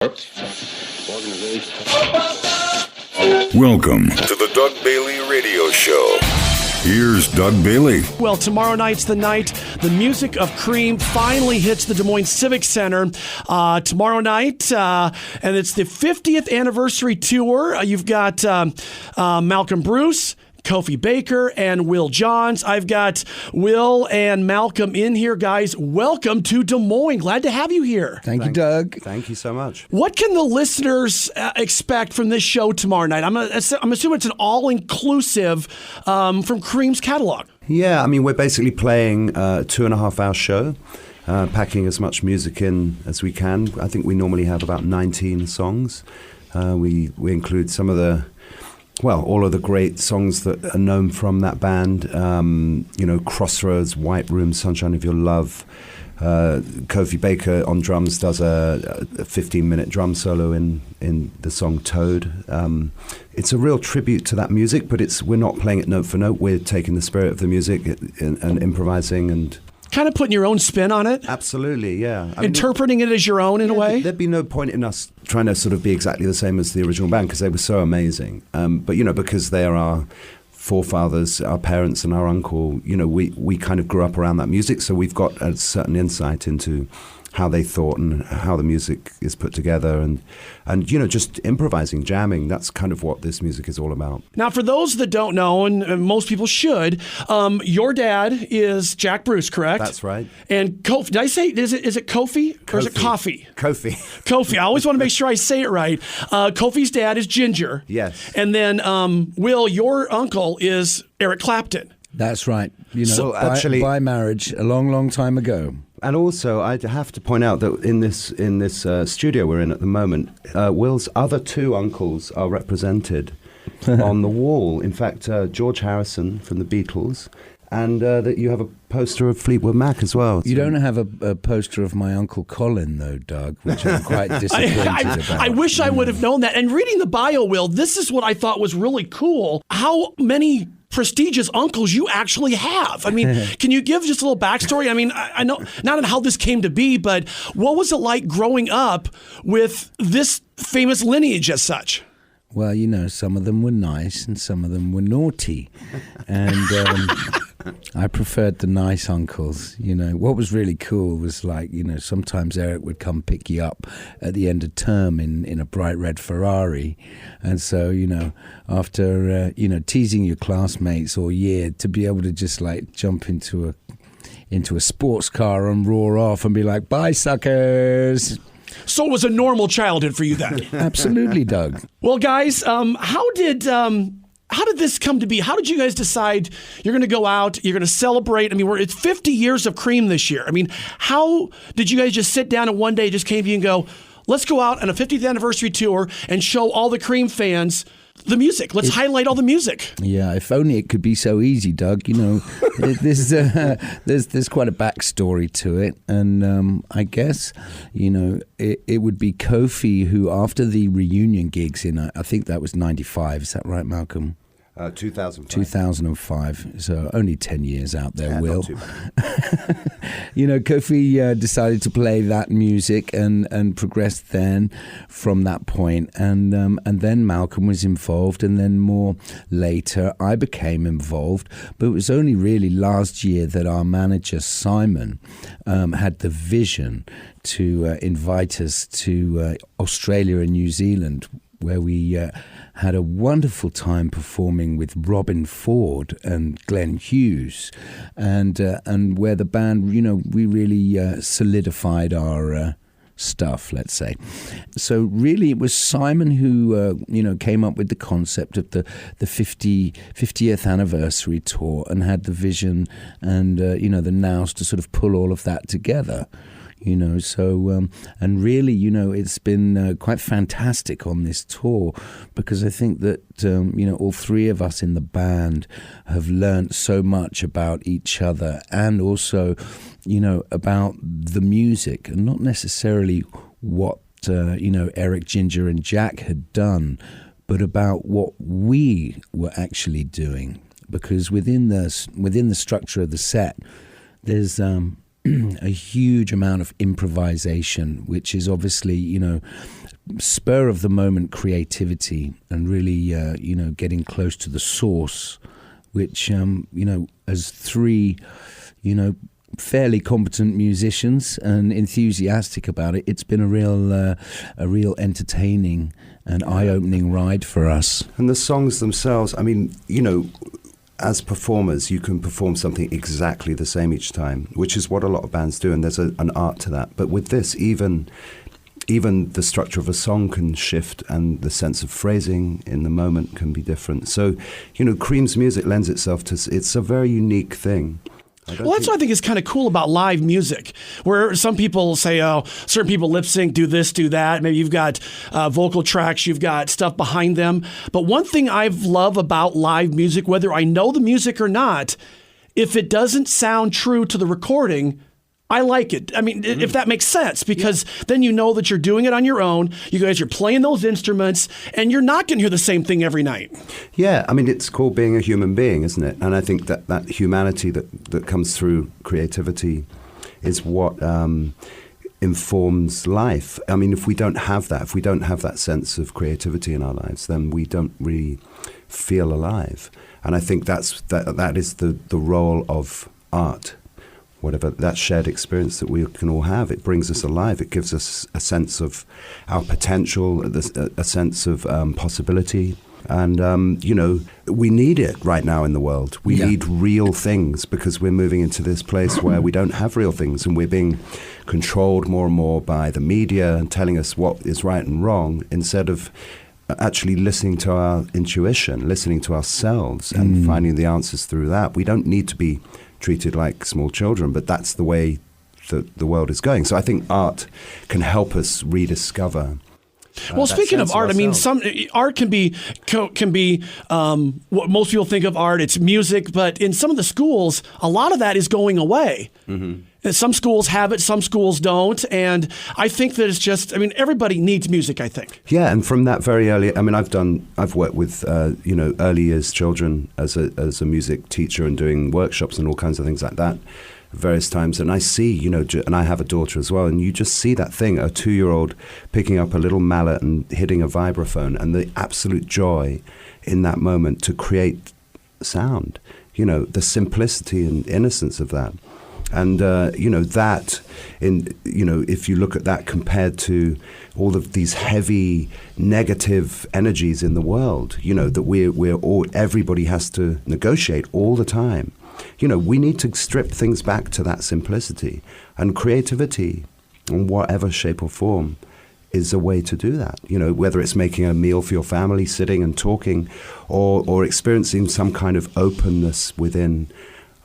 Welcome to the Doug Bailey Radio Show. Here's Doug Bailey. Well, tomorrow night's the night the music of Cream finally hits the Des Moines Civic Center. Tomorrow night, and it's the 50th anniversary tour. You've got Malcom Bruce, Coffi Baker, and Will Johns. I've got Will and Malcom in here. Guys, welcome to Des Moines. Glad to have you here. Thank you, Doug. Thank you so much. What can the listeners expect from this show tomorrow night? I'm assuming it's an all-inclusive from Cream's catalog. Yeah, I mean, we're basically playing a 2.5-hour show, packing as much music in as we can. I think we normally have about 19 songs. We include some of the all of the great songs that are known from that band, Crossroads, White Room, Sunshine of Your Love. Coffi Baker on drums does a 15-minute drum solo in the song Toad. It's a real tribute to that music, but we're not playing it note for note. We're taking the spirit of the music and improvising and kind of putting your own spin on it. Absolutely, yeah. Interpreting it as your own in a way. There'd be no point in us trying to sort of be exactly the same as the original band because they were so amazing. But because they are our forefathers, our parents and our uncle, we kind of grew up around that music, so we've got a certain insight into how they thought and how the music is put together and just improvising, jamming. That's kind of what this music is all about. Now, for those that don't know, and most people should, your dad is Jack Bruce, correct? That's right. And Coffi, did I say, is it Coffi? Or is it Coffi? Coffi. I always want to make sure I say it right. Coffi's dad is Ginger. Yes. And then Will, your uncle, is Eric Clapton. That's right. By marriage a long, long time ago. And also, I have to point out that in this studio we're in at the moment, Will's other two uncles are represented on the wall. In fact, George Harrison from the Beatles, and that you have a poster of Fleetwood Mac as well. You don't have a poster of my Uncle Colin, though, Doug, which I'm quite disappointed about. I wish I would have known that. And reading the bio, Will, this is what I thought was really cool. How many prestigious uncles you actually have. I mean, can you give just a little backstory? I mean, I know not on how this came to be, but what was it like growing up with this famous lineage as such? Well, some of them were nice and some of them were naughty. And I preferred the nice uncles. What was really cool was sometimes Eric would come pick you up at the end of term in a bright red Ferrari. And so, after, teasing your classmates all year, to be able to just jump into a sports car and roar off and be like, bye, suckers. So it was a normal childhood for you then? Absolutely, Doug. Well, guys, how did this come to be? How did you guys decide you're going to go out, you're going to celebrate? I mean, it's 50 years of Cream this year. I mean, how did you guys just sit down and one day just came to you and go, let's go out on a 50th anniversary tour and show all the Cream fans the music. Let's highlight all the music. Yeah, if only it could be so easy, Doug. There's quite a backstory to it, and I guess it would be Coffi who, after the reunion gigs in I think that was '95. Is that right, Malcom? 2005. 2005, so only 10 years out there, yeah, Will. Not too bad. Coffi decided to play that music and progressed then from that point. And then Malcom was involved, and then more later I became involved. But it was only really last year that our manager, Simon, had the vision to invite us to Australia and New Zealand, where we had a wonderful time performing with Robin Ford and Glenn Hughes, and where the band, we really solidified our stuff, let's say. So really it was Simon who, came up with the concept of the 50th anniversary tour and had the vision and, the nous to sort of pull all of that together. And really, it's been quite fantastic on this tour because I think that, all three of us in the band have learnt so much about each other and also, about the music and not necessarily what, Eric, Ginger and Jack had done, but about what we were actually doing. Because within the structure of the set, there's a huge amount of improvisation, which is obviously, spur of the moment creativity and really, getting close to the source, which, as three, fairly competent musicians and enthusiastic about it, it's been a real entertaining and eye-opening ride for us. And the songs themselves, I mean, as performers, you can perform something exactly the same each time, which is what a lot of bands do, and there's an art to that. But with this, even the structure of a song can shift, and the sense of phrasing in the moment can be different. So, Cream's music lends itself to, it's a very unique thing. Well, that's what I think is kind of cool about live music, where some people say, oh, certain people lip sync, do this, do that. Maybe you've got vocal tracks, you've got stuff behind them. But one thing I love about live music, whether I know the music or not, if it doesn't sound true to the recording, I like it. I mean, if that makes sense, because then you know that you're doing it on your own. You guys are playing those instruments, and you're not going to hear the same thing every night. Yeah, I mean, it's called being a human being, isn't it? And I think that humanity that comes through creativity is what informs life. I mean, if we don't have that sense of creativity in our lives, then we don't really feel alive. And I think that is the role of art. Whatever that shared experience that we can all have, it brings us alive. It gives us a sense of our potential, a sense of possibility. And, we need it right now in the world. We need real things, because we're moving into this place where we don't have real things, and we're being controlled more and more by the media and telling us what is right and wrong, instead of actually listening to our intuition, listening to ourselves and finding the answers through that. We don't need to be treated like small children, but that's the way the world is going. So I think art can help us rediscover. Well, speaking of art, I mean, some art can be what most people think of art. It's music, but in some of the schools, a lot of that is going away. Mm-hmm. And some schools have it, some schools don't, and I think that it's just, I mean, everybody needs music, I think. Yeah, and from that very early, I mean, I've worked with early years children as a music teacher and doing workshops and all kinds of things like that various times, and I see, and I have a daughter as well, and you just see that thing, a 2-year-old picking up a little mallet and hitting a vibraphone, and the absolute joy in that moment to create sound, the simplicity and innocence of that. And, if you look at that compared to all of these heavy negative energies in the world, that everybody has to negotiate all the time. We need to strip things back to that simplicity, and creativity in whatever shape or form is a way to do that. Whether it's making a meal for your family, sitting and talking, or experiencing some kind of openness within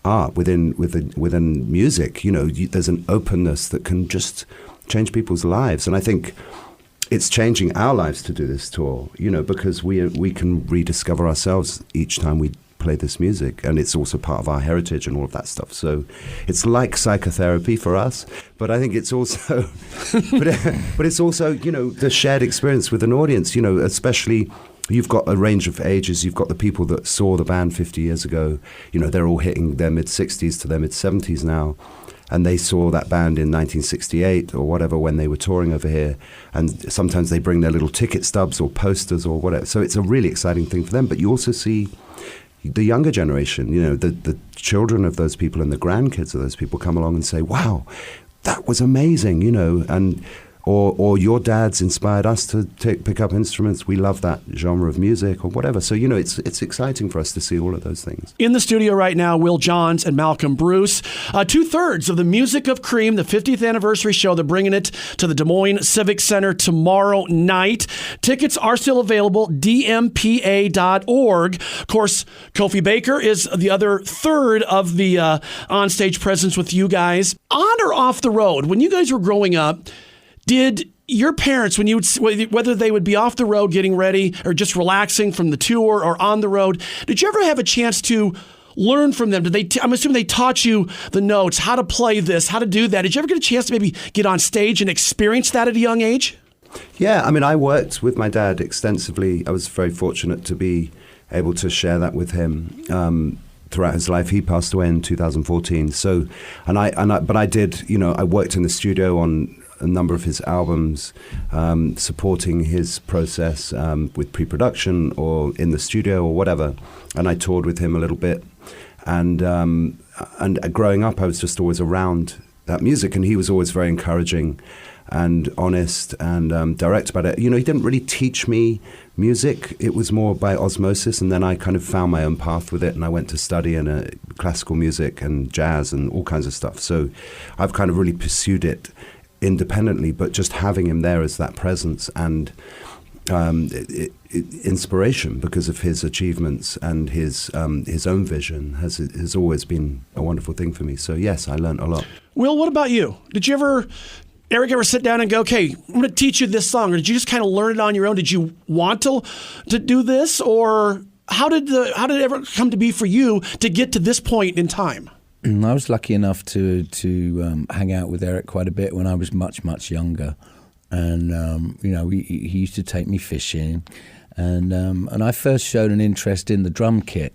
art, within music. There's an openness that can just change people's lives, and I think it's changing our lives to do this tour. Because we can rediscover ourselves each time we play this music, and it's also part of our heritage and all of that stuff. So it's like psychotherapy for us, but I think it's also, but it's also the shared experience with an audience. Especially. You've got a range of ages. You've got the people that saw the band 50 years ago. They're all hitting their mid-60s to their mid-70s now. And they saw that band in 1968 or whatever when they were touring over here. And sometimes they bring their little ticket stubs or posters or whatever. So it's a really exciting thing for them. But you also see the younger generation, the children of those people and the grandkids of those people come along and say, wow, that was amazing, and... Or your dad's inspired us to pick up instruments. We love that genre of music, or whatever. So it's exciting for us to see all of those things. In the studio right now, Will Johns and Malcom Bruce, 2/3 of the Music of Cream, the 50th anniversary show. They're bringing it to the Des Moines Civic Center tomorrow night. Tickets are still available. DMPA.org. Of course, Coffi Baker is the other third of the onstage presence with you guys. On or off the road, when you guys were growing up, did your parents, when you would, whether they would be off the road getting ready or just relaxing from the tour or on the road, did you ever have a chance to learn from them? Did I'm assuming they taught you the notes, how to play this, how to do that. Did you ever get a chance to maybe get on stage and experience that at a young age? Yeah, I mean, I worked with my dad extensively. I was very fortunate to be able to share that with him. throughout his life. He passed away in 2014. So, but I did, I worked in the studio on a number of his albums, supporting his process with pre-production or in the studio or whatever. And I toured with him a little bit. And growing up, I was just always around that music, and he was always very encouraging and honest and direct about it. He didn't really teach me music. It was more by osmosis, and then I kind of found my own path with it, and I went to study in classical music and jazz and all kinds of stuff. So I've kind of really pursued it independently, but just having him there as that presence and inspiration because of his achievements and his own vision has always been a wonderful thing for me. So yes, I learned a lot. Will, what about you? Did you ever, Eric, sit down and go, okay, I'm going to teach you this song, or did you just kind of learn it on your own? Did you want to do this, or how did it ever come to be for you to get to this point in time? I was lucky enough to hang out with Eric quite a bit when I was much, much younger. And, he used to take me fishing. And I first showed an interest in the drum kit.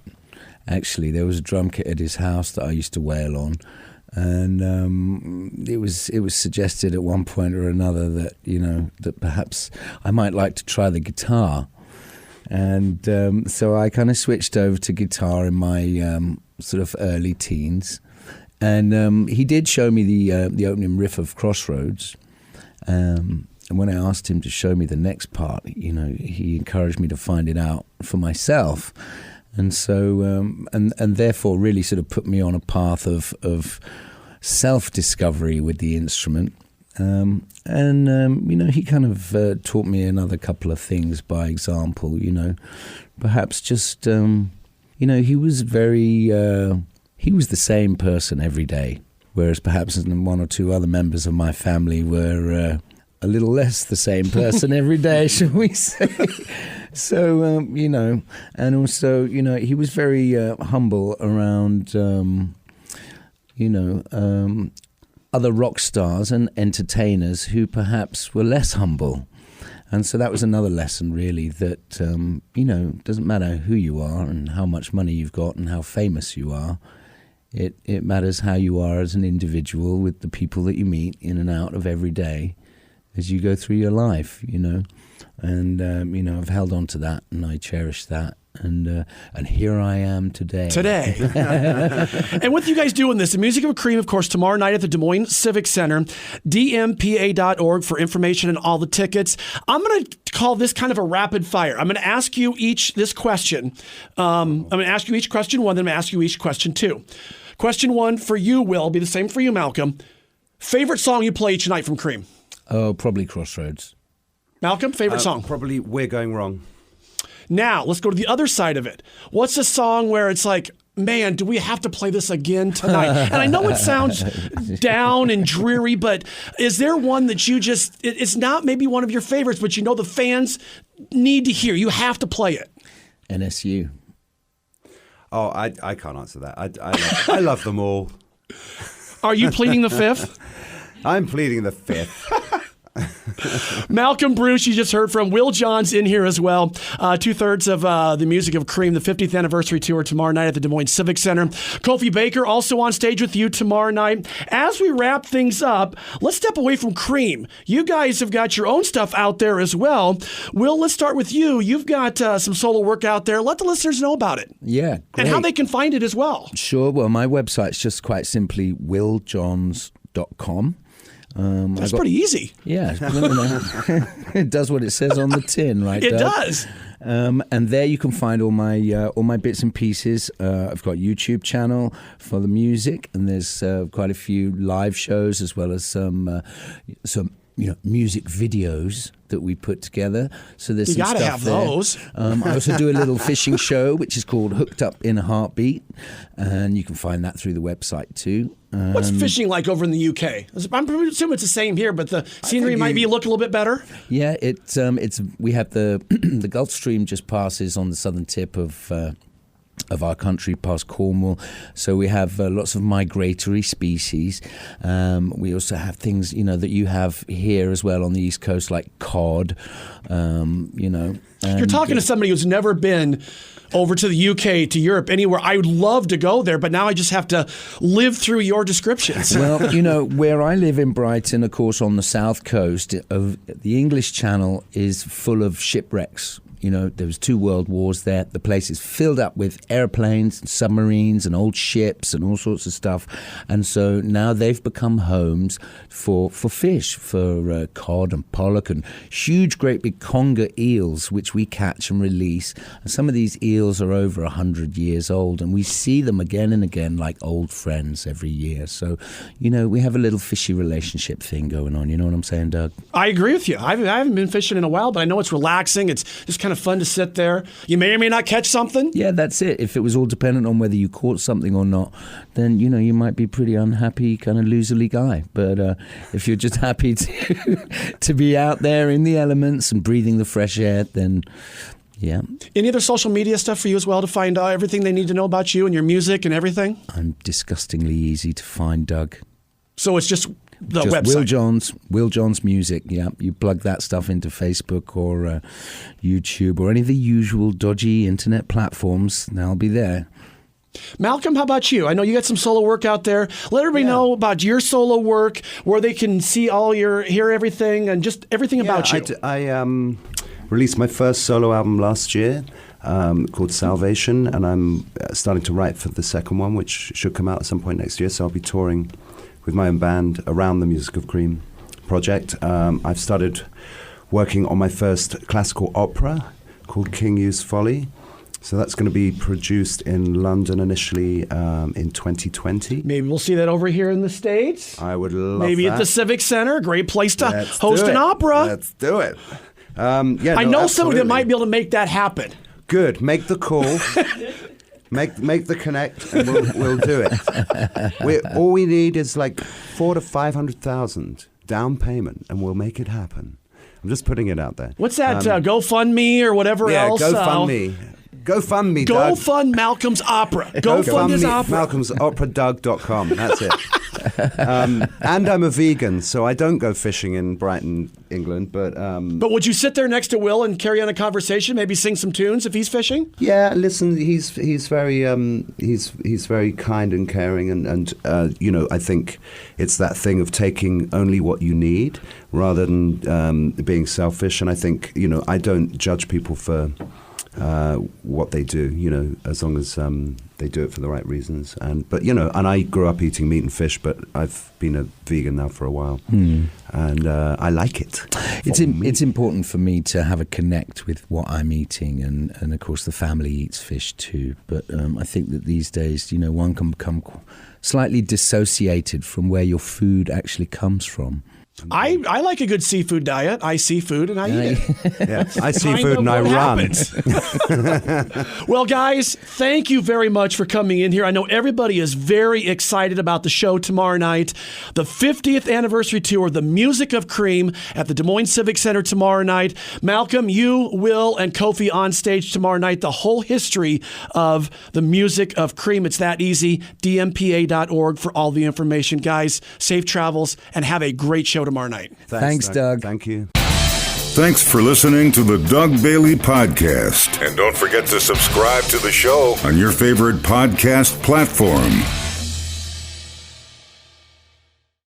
Actually, there was a drum kit at his house that I used to wail on. And it was suggested at one point or another that, that perhaps I might like to try the guitar. And so I kind of switched over to guitar in my sort of early teens. And he did show me the opening riff of Crossroads. And when I asked him to show me the next part, he encouraged me to find it out for myself. And so, and therefore really sort of put me on a path of self-discovery with the instrument. He kind of taught me another couple of things by example, perhaps just, he was he was the same person every day, whereas perhaps one or two other members of my family were a little less the same person every day, shall we say. So, and also, he was very humble around, other rock stars and entertainers who perhaps were less humble. And so that was another lesson, really, that, doesn't matter who you are and how much money you've got and how famous you are. It matters how you are as an individual with the people that you meet in and out of every day as you go through your life, And, I've held on to that and I cherish that. And here I am today. And with you guys doing this, the Music of Cream, of course, tomorrow night at the Des Moines Civic Center, dmpa.org for information and all the tickets. I'm going to call this kind of a rapid fire. I'm going to ask you each this question. I'm going to ask you each question one, then I'm going to ask you each question two. Question one for you, Will, be the same for you, Malcolm. Favorite song you play each night from Cream? Oh, probably Crossroads. Malcolm, favorite song? Probably We're Going Wrong. Now, let's go to the other side of it. What's a song where it's like, man, do we have to play this again tonight? And I know it sounds down and dreary, but is there one that you just, it's not maybe one of your favorites, but the fans need to hear. You have to play it. NSU. Oh, I can't answer that. I love them all. Are you pleading the fifth? I'm pleading the fifth. Malcom Bruce, you just heard from. Will John's in here as well. 2/3 of the Music of Cream, the 50th anniversary tour tomorrow night at the Des Moines Civic Center. Coffi Baker also on stage with you tomorrow night. As we wrap things up, let's step away from Cream. You guys have got your own stuff out there as well. Will, let's start with you. You've got some solo work out there. Let the listeners know about it. Yeah, great. And how they can find it as well. Sure. Well, my website's just quite simply willjohns.com. That's pretty easy. Yeah. It does what it says on the tin, right? It does. And there you can find all my bits and pieces. I've got a YouTube channel for the music, and there's quite a few live shows as well as some music videos that we put together. So there's some stuff have there. Those. I also do a little fishing show, which is called Hooked Up in a Heartbeat, and you can find that through the website too. What's fishing like over in the UK? I'm assuming it's the same here, but the scenery might look a little bit better. Yeah, we have the the Gulf Stream just passes on the southern tip of of our country past Cornwall. So we have lots of migratory species. We also have things, that you have here as well on the East Coast, like cod, You're talking to somebody who's never been over to the UK, to Europe, anywhere. I would love to go there, but now I just have to live through your descriptions. Well, where I live in Brighton, of course, on the south coast, of the English Channel is full of shipwrecks. There was 2 world wars there. The place is filled up with airplanes and submarines and old ships and all sorts of stuff. And so now they've become homes for fish, for cod and pollock and huge, great big conger eels, which we catch and release. And some of these eels are over 100 years old, and we see them again and again like old friends every year. So, we have a little fishy relationship thing going on. You know what I'm saying, Doug? I agree with you. I haven't been fishing in a while, but I know it's relaxing. It's just kind of fun to sit there. You may or may not catch something. Yeah, that's it. If it was all dependent on whether you caught something or not, then, you might be pretty unhappy, kind of loserly guy. But if you're just happy to be out there in the elements and breathing the fresh air, then... yeah. Any other social media stuff for you as well to find out everything they need to know about you and your music and everything? I'm disgustingly easy to find, Doug. So it's just the website? Will John's music. Yeah, you plug that stuff into Facebook or YouTube or any of the usual dodgy internet platforms, and I'll be there. Malcom, how about you? I know you got some solo work out there. Let everybody know about your solo work, where they can see hear everything, and just everything about you. I released my first solo album last year called Salvation, and I'm starting to write for the second one, which should come out at some point next year. So I'll be touring with my own band around the Music of Cream project. I've started working on my first classical opera called King Hugh's Folly. So that's going to be produced in London initially in 2020. Maybe we'll see that over here in the States. I would love Maybe that. At the Civic Center. Great place to host an opera. Let's do it. I know somebody that might be able to make that happen. Good. Make the call. Make the connect, and we'll do it. All we need is like $400,000 to $500,000 down payment, and we'll make it happen. I'm just putting it out there. What's that? GoFundMe or whatever else? Yeah, GoFundMe. GoFundMe, Doug. GoFund Malcolm's opera. GoFund his opera. Malcom'sOperaDoug.com. That's it. And I'm a vegan, so I don't go fishing in Brighton, England. But would you sit there next to Will and carry on a conversation? Maybe sing some tunes if he's fishing? Yeah, listen, he's very he's very kind and caring, and I think it's that thing of taking only what you need rather than being selfish. And I think I don't judge people for what they do, as long as they do it for the right reasons. And I grew up eating meat and fish, but I've been a vegan now for a while, and I like it. It's important for me to have a connect with what I'm eating, and of course the family eats fish too. But I think that these days, one can become slightly dissociated from where your food actually comes from. I like a good seafood diet. I see food and I eat it. Yeah, I see food and I run. Well, guys, thank you very much for coming in here. I know everybody is very excited about the show tomorrow night. The 50th anniversary tour, The Music of Cream, at the Des Moines Civic Center tomorrow night. Malcom, you, Will, and Coffi on stage tomorrow night. The whole history of The Music of Cream. It's that easy. DMPA.org for all the information. Guys, safe travels and have a great show tomorrow night. Thanks, Doug. Thank you. Thanks for listening to the Doug Bailey Podcast. And don't forget to subscribe to the show on your favorite podcast platform.